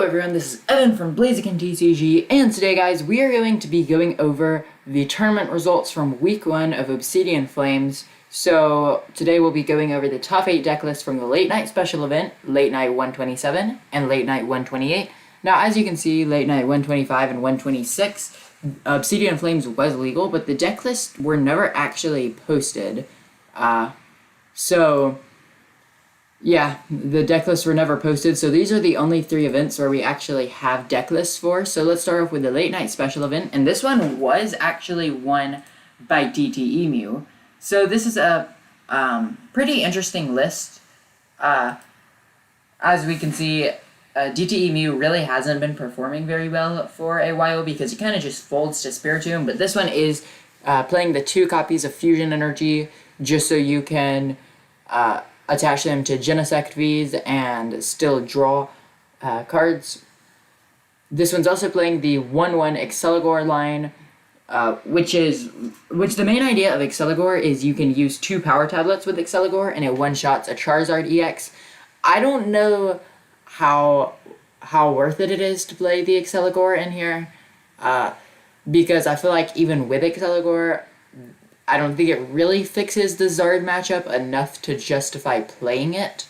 everyone, this is Evan from BlazikenTCG, and today guys, we are going to be going over the tournament results from week 1 of Obsidian Flames. So today we'll be going over the top 8 deck lists from the late night special event, late night 127 and late night 128. Now as you can see, late night 125 and 126, Obsidian Flames was legal, but the deck lists were never actually posted. Yeah, the deck lists were never posted, so these are the only 3 events where we actually have deck lists for. So let's start off with the late night special event, and this one was actually won by DT Emu. So this is a pretty interesting list. As we can see, DT Emu really hasn't been performing very well for a while because he kind of just folds to Spiritomb, but this one is playing the 2 copies of Fusion Energy just so you can attach them to Genesect Vs and still draw cards. This one's also playing the 1/1 Exceligor line, which the main idea of Exceligor is you can use 2 power tablets with Exceligor and it one-shots a Charizard EX. I don't know how worth it is to play the Exceligor in here, because I feel like even with Exceligor, I don't think it really fixes the Zard matchup enough to justify playing it.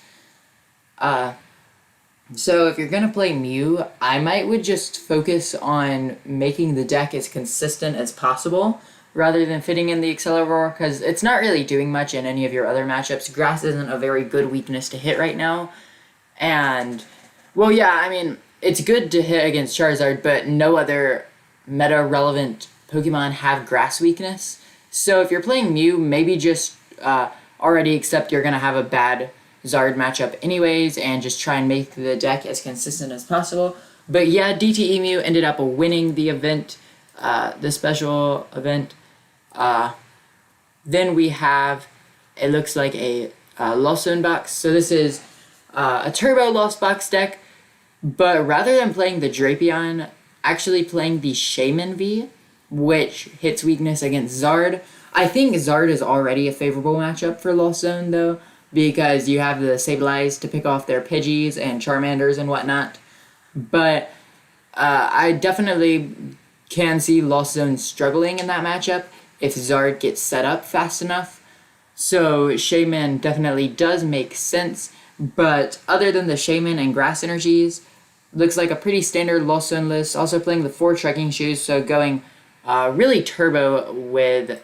So if you're going to play Mew, I would just focus on making the deck as consistent as possible rather than fitting in the Exceligor, because it's not really doing much in any of your other matchups. Grass isn't a very good weakness to hit right now. And, well, yeah, I mean, it's good to hit against Charizard, but no other meta-relevant Pokemon have Grass weakness. So if you're playing Mew, maybe just already accept you're going to have a bad Zard matchup anyways and just try and make the deck as consistent as possible. But yeah, DT Emu ended up winning the event, the special event. Then we have, it looks like a Lost Zone box. So this is a Turbo Lost Box deck, but rather than playing the Drapion, actually playing the Shaman V, which hits weakness against Zard. I think Zard is already a favorable matchup for Lost Zone, though, because you have the Sableyes to pick off their Pidgeys and Charmanders and whatnot. But I definitely can see Lost Zone struggling in that matchup if Zard gets set up fast enough. So Shaman definitely does make sense, but other than the Shaman and Grass energies, looks like a pretty standard Lost Zone list. Also playing the 4 Trekking Shoes, so going really turbo with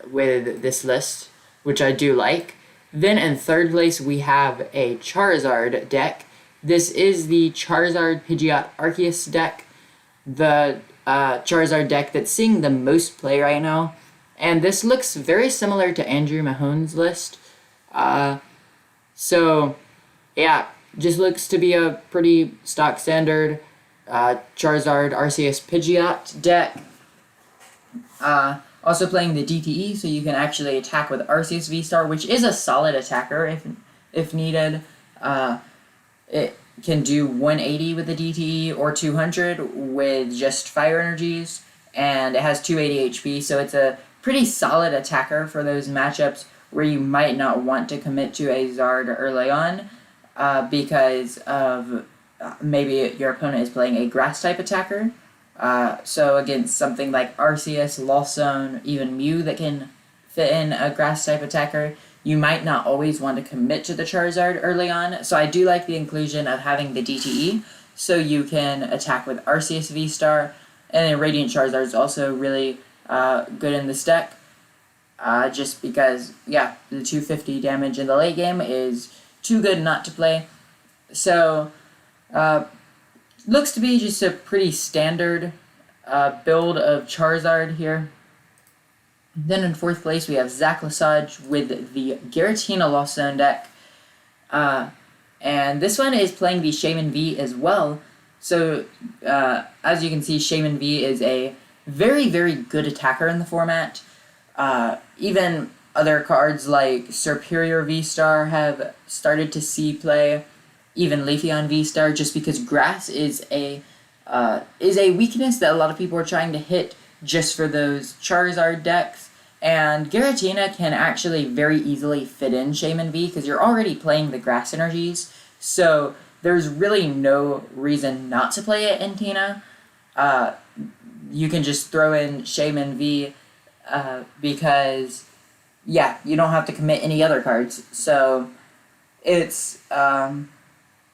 this list, which I do like. Then in 3rd place we have a Charizard deck. This is the Charizard Pidgeot Arceus deck, the Charizard deck that's seeing the most play right now. And this looks very similar to Andrew Mahone's list. So yeah, just looks to be a pretty stock standard Charizard Arceus Pidgeot deck. Also playing the DTE, so you can actually attack with Arceus V-Star, which is a solid attacker if needed. It can do 180 with the DTE or 200 with just Fire Energies, and it has 280 HP, so it's a pretty solid attacker for those matchups where you might not want to commit to a Zard early on because of maybe your opponent is playing a Grass-type attacker. So against something like Arceus, Lost Zone, even Mew that can fit in a Grass-type attacker, you might not always want to commit to the Charizard early on. So I do like the inclusion of having the DTE, so you can attack with Arceus V-Star, and then Radiant Charizard is also really good in this deck, just because, yeah, the 250 damage in the late game is too good not to play. So, looks to be just a pretty standard build of Charizard here. Then in 4th place we have Zaclasage with the Giratina Lost Zone deck. And this one is playing the Shaman V as well. So as you can see, Shaman V is a very, very good attacker in the format. Even other cards like Superior V-Star have started to see play. Even Leafeon V-Star, just because Grass is a weakness that a lot of people are trying to hit just for those Charizard decks, and Giratina can actually very easily fit in Shaman V because you're already playing the Grass energies, so there's really no reason not to play it in Tina. You can just throw in Shaman V because, yeah, you don't have to commit any other cards. So it's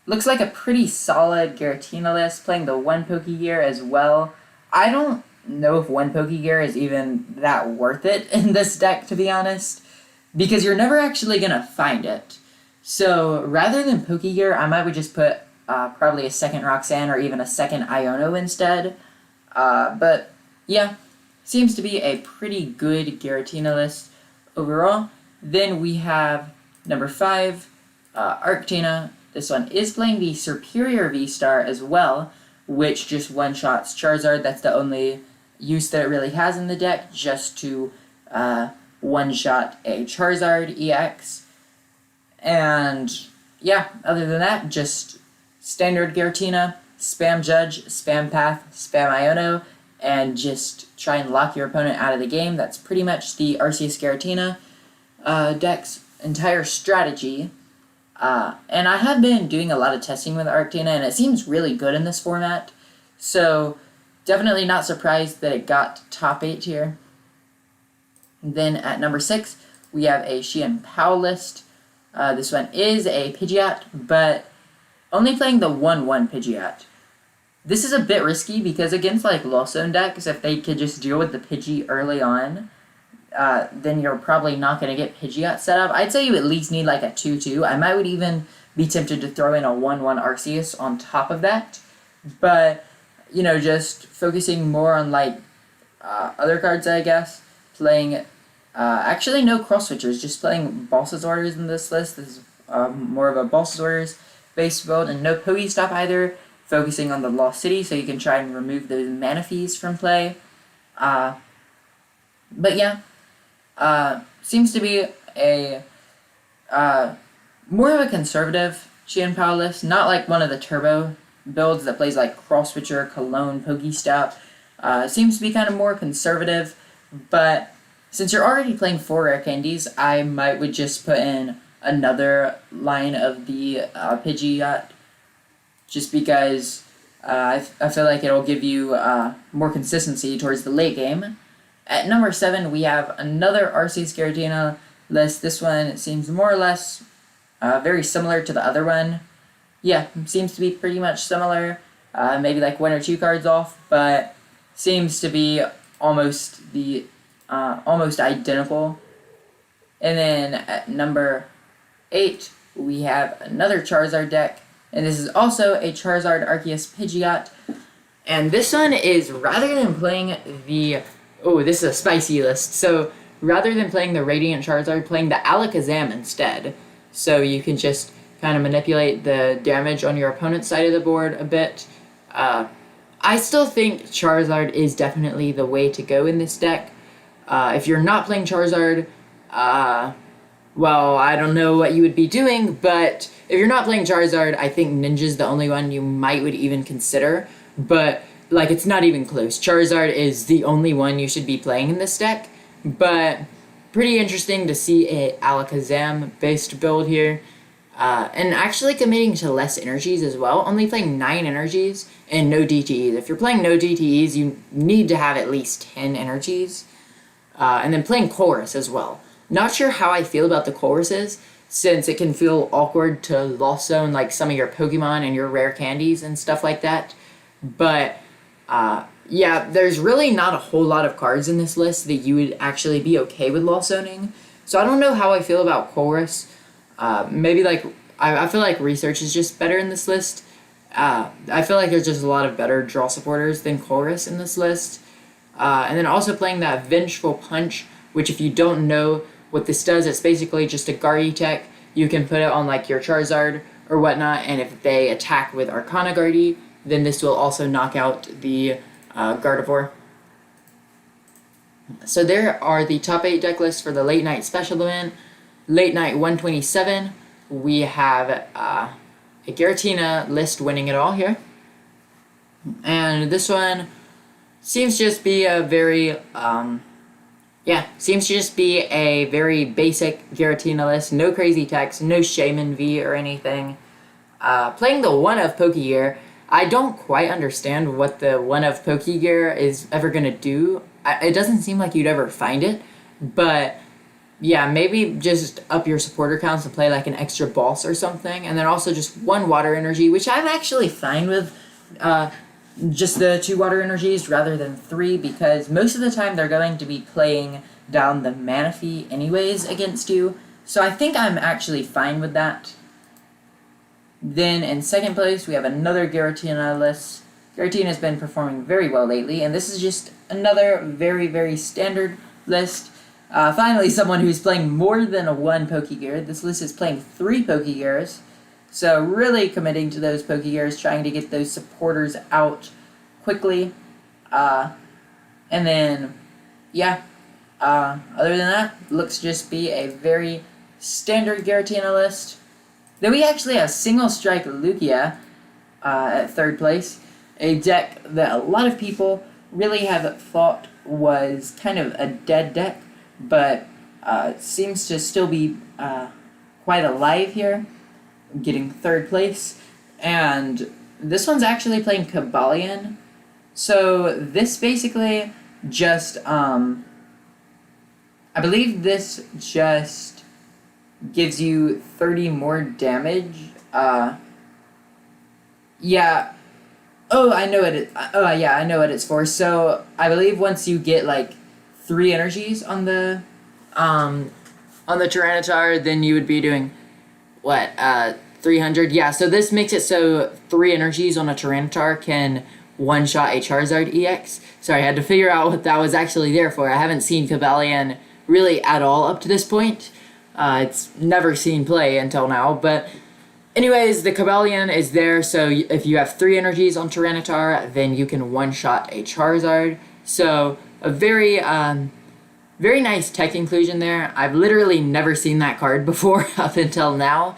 looks like a pretty solid Giratina list, playing the 1 Pokegear as well. I don't know if 1 Pokegear is even that worth it in this deck, to be honest, because you're never actually going to find it. So rather than Pokegear, I might just put probably a second Roxanne or even a second Iono instead. But yeah, seems to be a pretty good Giratina list overall. Then we have number 5, Arctina. This one is playing the Superior V-Star as well, which just one-shots Charizard. That's the only use that it really has in the deck, just to one-shot a Charizard EX. And yeah, other than that, just standard Giratina, spam Judge, spam Path, spam Iono, and just try and lock your opponent out of the game. That's pretty much the Arceus Giratina deck's entire strategy. And I have been doing a lot of testing with Arctina, and it seems really good in this format. So definitely not surprised that it got top 8 here. And then at number 6, we have a Xianpao list. This one is a Pidgeot, but only playing the 1/1 Pidgeot. This is a bit risky because against like Lost Zone decks, if they could just deal with the Pidgey early on, then you're probably not going to get Pidgeot set up. I'd say you at least need like a 2/2. I might would even be tempted to throw in a 1/1 Arceus on top of that. But, you know, just focusing more on like other cards, I guess. Playing, actually no cross switchers, just playing Boss's Orders in this list. This is more of a Boss's Orders based build, and no Pokestop either. Focusing on the Lost City so you can try and remove those Manaphy's from play. But yeah. Seems to be a more of a conservative Xianpao list, not like one of the turbo builds that plays like Cross Switcher, Cologne, Pokestop. Seems to be kind of more conservative, but since you're already playing 4 rare candies, I would just put in another line of the Pidgeot, just because I feel like it'll give you more consistency towards the late game. At number 7, we have another Arceus Giratina list. This one seems more or less very similar to the other one. Yeah, seems to be pretty much similar. Maybe like 1 or 2 cards off, but seems to be almost identical. And then at number 8, we have another Charizard deck, and this is also a Charizard Arceus Pidgeot. And this one is, rather than playing the... Oh, this is a spicy list. So, rather than playing the Radiant Charizard, playing the Alakazam instead. So you can just kind of manipulate the damage on your opponent's side of the board a bit. I still think Charizard is definitely the way to go in this deck. If you're not playing Charizard, well, I don't know what you would be doing, but if you're not playing Charizard, I think Ninja's the only one you would even consider. But like, it's not even close. Charizard is the only one you should be playing in this deck, but pretty interesting to see a Alakazam-based build here. And actually committing to less energies as well, only playing 9 energies and no DTEs. If you're playing no DTEs, you need to have at least 10 energies. And then playing Chorus as well. Not sure how I feel about the Choruses, since it can feel awkward to Lost Zone like some of your Pokemon and your rare candies and stuff like that. But yeah, there's really not a whole lot of cards in this list that you would actually be okay with Lost Zoning. So I don't know how I feel about Chorus. Maybe like, I feel like Research is just better in this list. I feel like there's just a lot of better draw supporters than Chorus in this list. And then also playing that Vengeful Punch, which if you don't know what this does, it's basically just a Guardy tech. You can put it on like your Charizard or whatnot, and if they attack with Arcana Guardy, then this will also knock out the Gardevoir. So there are the top 8 deck lists for the Late Night Special Event. Late Night 127, we have a Giratina list winning it all here. And this one seems to just be a very, very basic Giratina list. No crazy text, no Shaman V or anything. Playing the 1 of Pokegear, I don't quite understand what the 1 of Pokegear is ever going to do. It doesn't seem like you'd ever find it, but yeah, maybe just up your supporter counts and play like an extra boss or something, and then also just 1 water energy, which I'm actually fine with just the 2 water energies rather than 3, because most of the time they're going to be playing down the Manaphy anyways against you, so I think I'm actually fine with that. Then in second place we have another Giratina list. Giratina has been performing very well lately, and this is just another very standard list. Finally, someone who's playing more than a 1 Pokegear. This list is playing 3 Pokegears, so really committing to those Pokegears, trying to get those supporters out quickly. And then, yeah, other than that, looks to just be a very standard Giratina list. Then we actually have Single Strike Lugia at third place, a deck that a lot of people really have thought was kind of a dead deck, but seems to still be quite alive here, getting third place. And this one's actually playing Cobalion. So this basically just, I believe this just gives you 30 more damage. Yeah. Oh, I know what it. Oh, yeah, I know what it's for. So I believe once you get like 3 energies on the Tyranitar, then you would be doing what? 300. Yeah. So this makes it so 3 energies on a Tyranitar can one-shot a Charizard EX. Sorry, I had to figure out what that was actually there for. I haven't seen Cobalion really at all up to this point. It's never seen play until now, but anyways, the Cobalion is there, so if you have 3 energies on Tyranitar, then you can one-shot a Charizard. So a very nice tech inclusion there. I've literally never seen that card before up until now.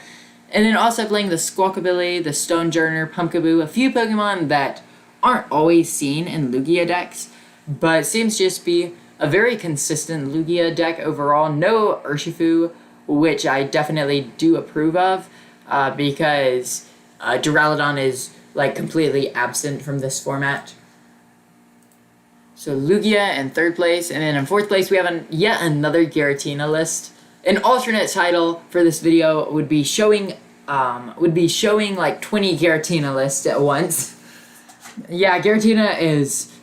And then also playing the Squawkabilly, the Stonejourner, Pumpkaboo, a few Pokemon that aren't always seen in Lugia decks, but seems to just be a very consistent Lugia deck overall. No Urshifu, which I definitely do approve of, because Duraludon is like completely absent from this format. So Lugia in third place, and then in fourth place we have yet another Giratina list. An alternate title for this video would be showing like 20 Giratina lists at once. Yeah, Giratina is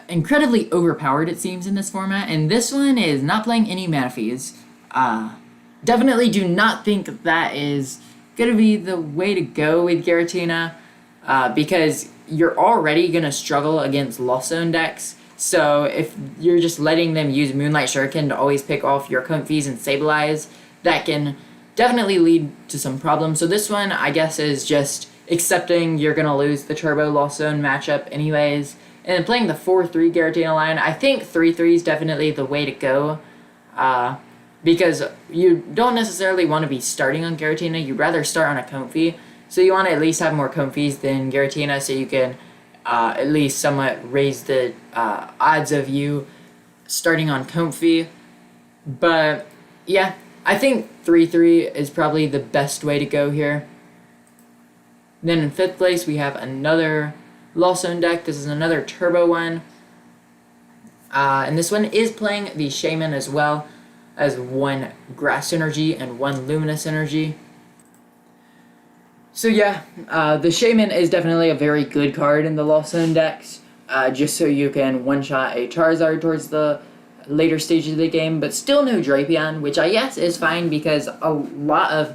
incredibly overpowered, it seems, in this format, and this one is not playing any Manaphy's. Definitely do not think that is going to be the way to go with Giratina, because you're already going to struggle against Lost Zone decks, so if you're just letting them use Moonlight Shuriken to always pick off your Comfeys and Sableye, that can definitely lead to some problems. So this one, I guess, is just accepting you're going to lose the Turbo Lost Zone matchup anyways, and then playing the 4-3 Giratina line. I think 3-3 is definitely the way to go, because you don't necessarily want to be starting on Giratina. You'd rather start on a Comfey, so you want to at least have more Comfeys than Giratina, so you can at least somewhat raise the odds of you starting on Comfey. But yeah, I think 3-3 is probably the best way to go here. Then in fifth place we have another Lost Zone deck. This is another Turbo one, and this one is playing the Shaman as well as 1 Grass Energy and 1 Luminous Energy. So yeah, the Shaman is definitely a very good card in the Lost Zone decks, just so you can one-shot a Charizard towards the later stages of the game, but still no Drapion, which I guess is fine because a lot of...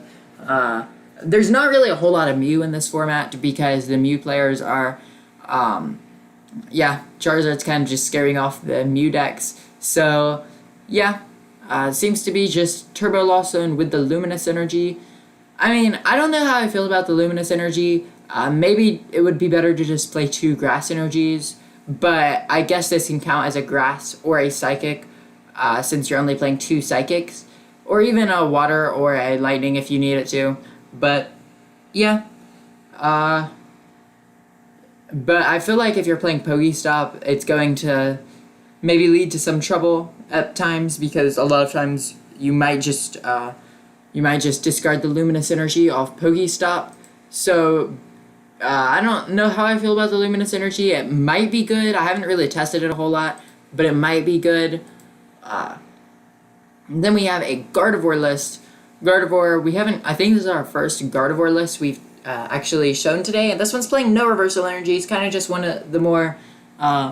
there's not really a whole lot of Mew in this format because the Mew players are... yeah, Charizard's kind of just scaring off the Mew decks, so yeah. Seems to be just Turbo Lost Zone with the Luminous Energy. I mean, I don't know how I feel about the Luminous Energy. Maybe it would be better to just play 2 Grass Energies, but I guess this can count as a Grass or a Psychic, since you're only playing 2 Psychics, or even a Water or a Lightning if you need it to. But yeah, but I feel like if you're playing Pokestop, it's going to maybe lead to some trouble at times, because a lot of times you might just discard the Luminous Energy off Pokestop, So I don't know how I feel about the Luminous Energy. It might be good. I haven't really tested it a whole lot, but it might be good. Then we have a Gardevoir list. Gardevoir, we haven't, I think this is our first Gardevoir list we've actually shown today, and this one's playing no reversal energies, kind of just one of the more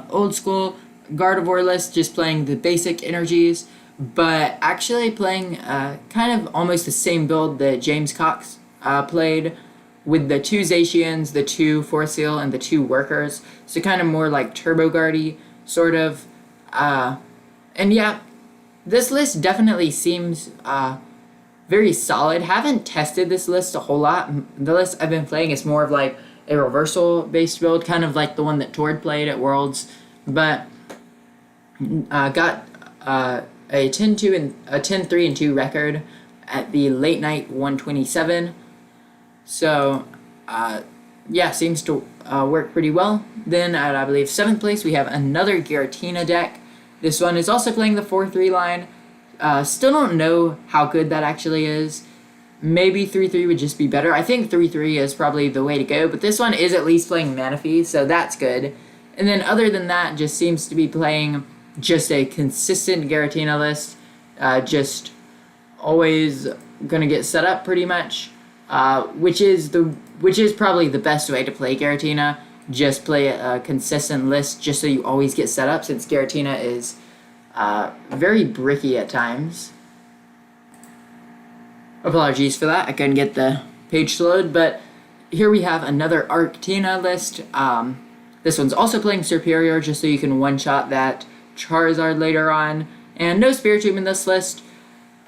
old school Gardevoir lists, just playing the basic energies, but actually playing kind of almost the same build that James Cox played, with the 2 Zacians, the 2 Force Seal, and the 2 Workers, so kind of more like Turbo Guardy, sort of, and yeah, this list definitely seems very solid. Haven't tested this list a whole lot. The list I've been playing is more of like a reversal-based build, kind of like the one that Tord played at Worlds, but got a 10-2 and a 10-3 and 2 record at the late night 127. So yeah, seems to work pretty well. Then at, I believe, 7th place, we have another Giratina deck. This one is also playing the 4-3 line. Still don't know how good that actually is. Maybe 3-3 would just be better. I think 3-3 is probably the way to go, but this one is at least playing Manaphy, so that's good. And then other than that, just seems to be playing just a consistent Giratina list. Just always gonna get set up pretty much, which is probably the best way to play Giratina. Just play a consistent list just so you always get set up, since Giratina is very bricky at times. Apologies for that, I couldn't get the page to load, but here we have another Arctina list. This one's also playing Superior, just so you can one-shot that Charizard later on, and no Spiritomb in this list.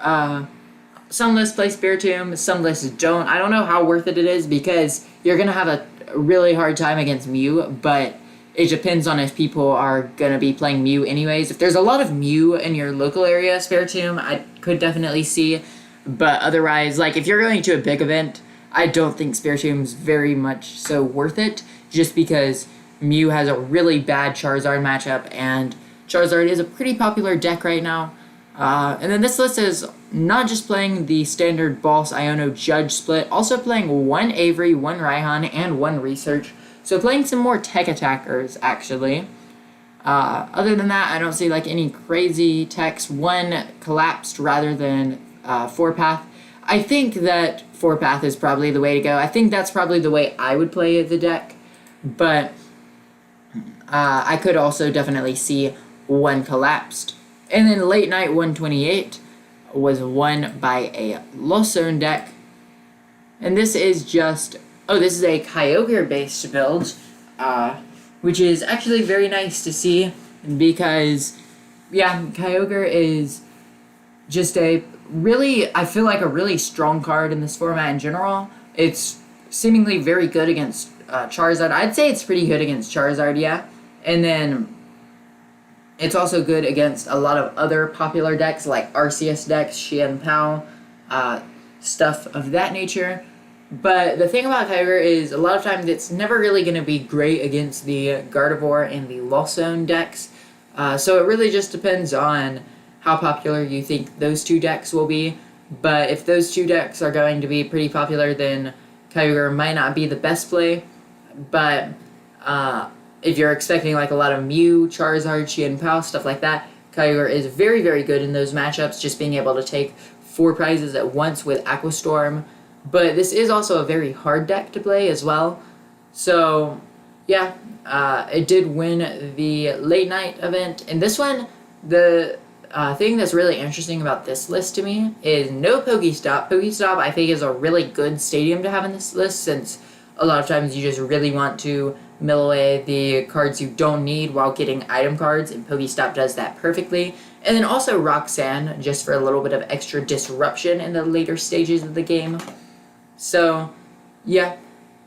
Some lists play Spiritomb, some lists don't. I don't know how worth it is, because you're going to have a really hard time against Mew, but it depends on if people are going to be playing Mew anyways. If there's a lot of Mew in your local area, Spiritomb, I could definitely see, but otherwise, like, if you're going to a big event, I don't think Spiritomb's very much so worth it, just because Mew has a really bad Charizard matchup, and Charizard is a pretty popular deck right now. And then this list is not just playing the standard Boss Iono Judge split, also playing 1 Avery, 1 Raihan, and 1 Research. So playing some more tech attackers, actually. Other than that, I don't see like any crazy techs. 1 Collapsed rather than 4-Path. I think that 4-Path is probably the way to go. I think that's probably the way I would play the deck. But I could also definitely see 1 Collapsed. And then late night 128 was won by a Lost Zone deck. And this is just, this is a Kyogre based build, which is actually very nice to see, because, yeah, Kyogre is just a really, I feel like a really strong card in this format in general. It's seemingly very good against Charizard. I'd say it's pretty good against Charizard, yeah. And then it's also good against a lot of other popular decks, like Arceus decks, Xian Pao, stuff of that nature. But the thing about Kyogre is, a lot of times it's never really going to be great against the Gardevoir and the Lost Zone decks. So it really just depends on how popular you think those 2 decks will be. But if those 2 decks are going to be pretty popular, then Kyogre might not be the best play. But if you're expecting like a lot of Mew, Charizard, Xian Pao, stuff like that, Kyogre is very, very good in those matchups, just being able to take 4 prizes at once with Aqua Storm. But this is also a very hard deck to play as well. So, yeah, it did win the late night event. And this one, the thing that's really interesting about this list to me is no Pokestop. Pokestop, I think, is a really good stadium to have in this list, since a lot of times you just really want to mill away the cards you don't need while getting item cards, and Pokestop does that perfectly. And then also Roxanne, just for a little bit of extra disruption in the later stages of the game. So, yeah,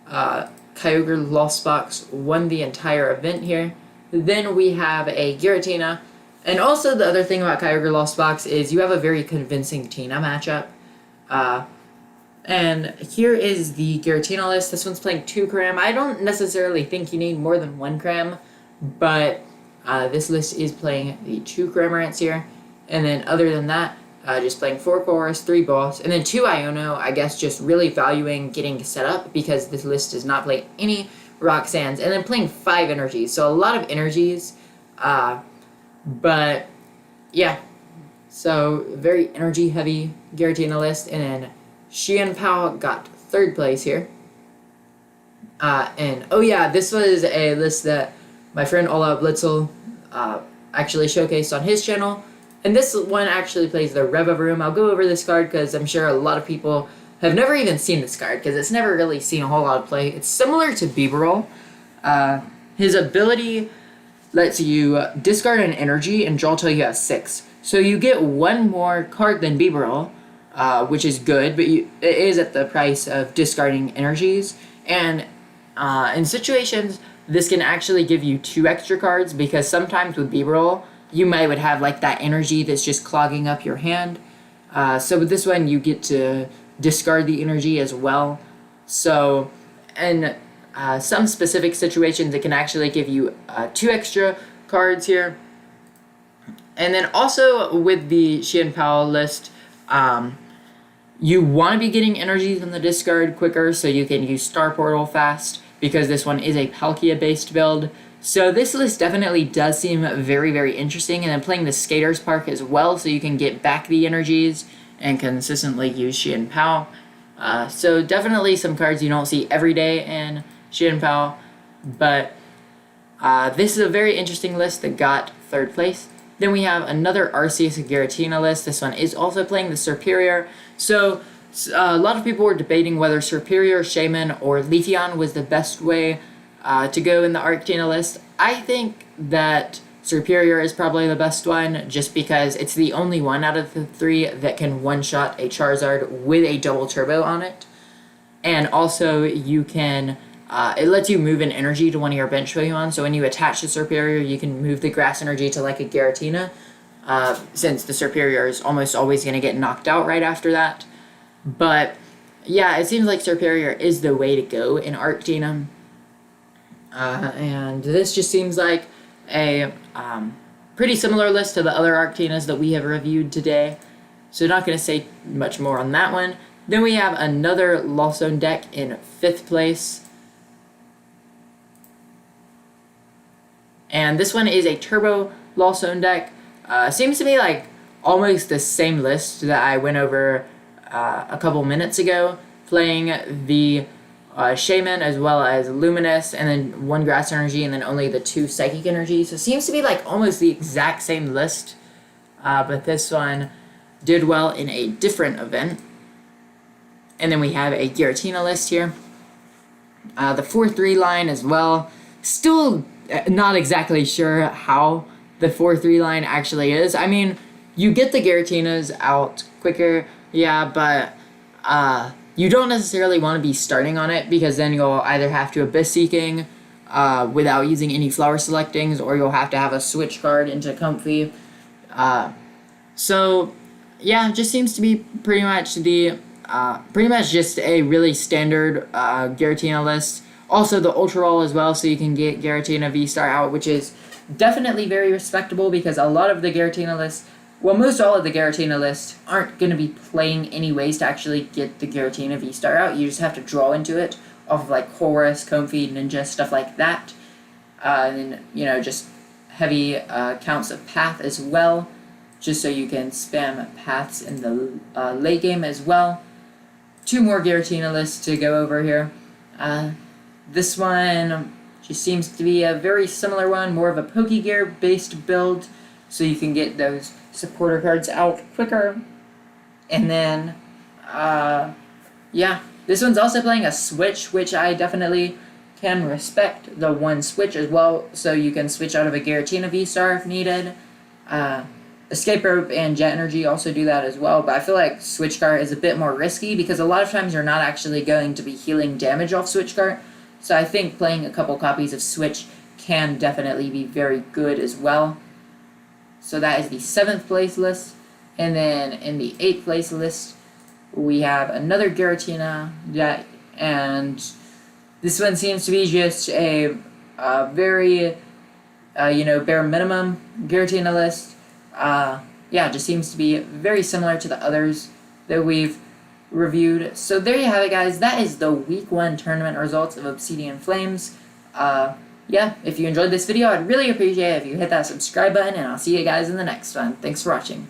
Kyogre Lost Box won the entire event here. Then we have a Giratina. And also the other thing about Kyogre Lost Box is you have a very convincing Tina matchup. And here is the Giratina list. This one's playing 2 Cram. I don't necessarily think you need more than 1 Cram, but this list is playing the 2 Cramorants here. And then other than that, just playing 4 Chorus, 3 Boss, and then 2 Iono, I guess just really valuing getting set up because this list does not play any Rock Sands, and then playing 5 energies, so a lot of energies, but yeah, so very energy heavy Giratina list, and then Xian Pao got 3rd place here. And oh yeah, this was a list that my friend Ola Blitzel actually showcased on his channel. And this one actually plays the Rev of Room. I'll go over this card because I'm sure a lot of people have never even seen this card because it's never really seen a whole lot of play. It's similar to Bibarel. His ability lets you discard an energy and draw till you have 6. So you get 1 more card than Bibarel, which is good, but it is at the price of discarding energies. And in situations, this can actually give you 2 extra cards because sometimes with Bibarel, you would have like that energy that's just clogging up your hand. So with this one, you get to discard the energy as well. So in some specific situations, it can actually give you 2 extra cards here. And then also with the Xian Pao list, you want to be getting energy from the discard quicker so you can use Star Portal fast because this one is a Palkia based build. So this list definitely does seem very, very interesting, and then playing the Skater's Park as well so you can get back the energies and consistently use Xian Pao. So definitely some cards you don't see every day in Xian Pao, but this is a very interesting list that got 3rd place. Then we have another Arceus Giratina list. This one is also playing the Serperior. So a lot of people were debating whether Serperior, Shaman, or Leafeon was the best way to go in the Arctina list. I think that Serperior is probably the best one just because it's the only one out of the 3 that can one-shot a Charizard with a double turbo on it. And also you can, it lets you move an energy to one of your bench Pokemon, so when you attach the Serperior, you can move the grass energy to like a Giratina, since the Serperior is almost always going to get knocked out right after that. But yeah, it seems like Serperior is the way to go in Arctina. And this just seems like a pretty similar list to the other Arctinas that we have reviewed today. So not going to say much more on that one. Then we have another Lost Zone deck in 5th place. And this one is a Turbo Lost Zone deck. Seems to be like almost the same list that I went over a couple minutes ago, playing the Shaman as well as Luminous, and then 1 Grass Energy, and then only the 2 Psychic Energies. So it seems to be like almost the exact same list, but this one did well in a different event. And then we have a Giratina list here. The 4-3 line as well. Still not exactly sure how the 4-3 line actually is. I mean, you get the Giratinas out quicker, yeah, but you don't necessarily want to be starting on it because then you'll either have to Abyss Seeking without using any flower selectings, or you'll have to have a switch card into Comfy. So yeah, it just seems to be pretty much just a really standard Giratina list. Also the Ultra Roll as well, so you can get Giratina V-Star out, which is definitely very respectable because a lot of the Giratina lists, well, most all of the Giratina lists aren't going to be playing any ways to actually get the Giratina V-Star out. You just have to draw into it off of like Horus, Comfy, Ninja, stuff like that. And then, you know, just heavy counts of Path as well, just so you can spam Paths in the late game as well. 2 more Giratina lists to go over here. This one just seems to be a very similar one, more of a Pokegear based build, so you can get those supporter cards out quicker. And then, yeah, this one's also playing a switch, which I definitely can respect the 1 switch as well, so you can switch out of a Giratina V-Star if needed. Escape Rope and Jet Energy also do that as well, but I feel like Switch Cart is a bit more risky because a lot of times you're not actually going to be healing damage off Switch Cart, so I think playing a couple copies of Switch can definitely be very good as well. So that is the 7th place list. And then in the 8th place list, we have another Giratina deck, and this one seems to be just a very, bare minimum Giratina list. yeah, it just seems to be very similar to the others that we've reviewed. So there you have it, guys. That is the Week 1 tournament results of Obsidian Flames. Yeah, if you enjoyed this video, I'd really appreciate it if you hit that subscribe button, and I'll see you guys in the next one. Thanks for watching.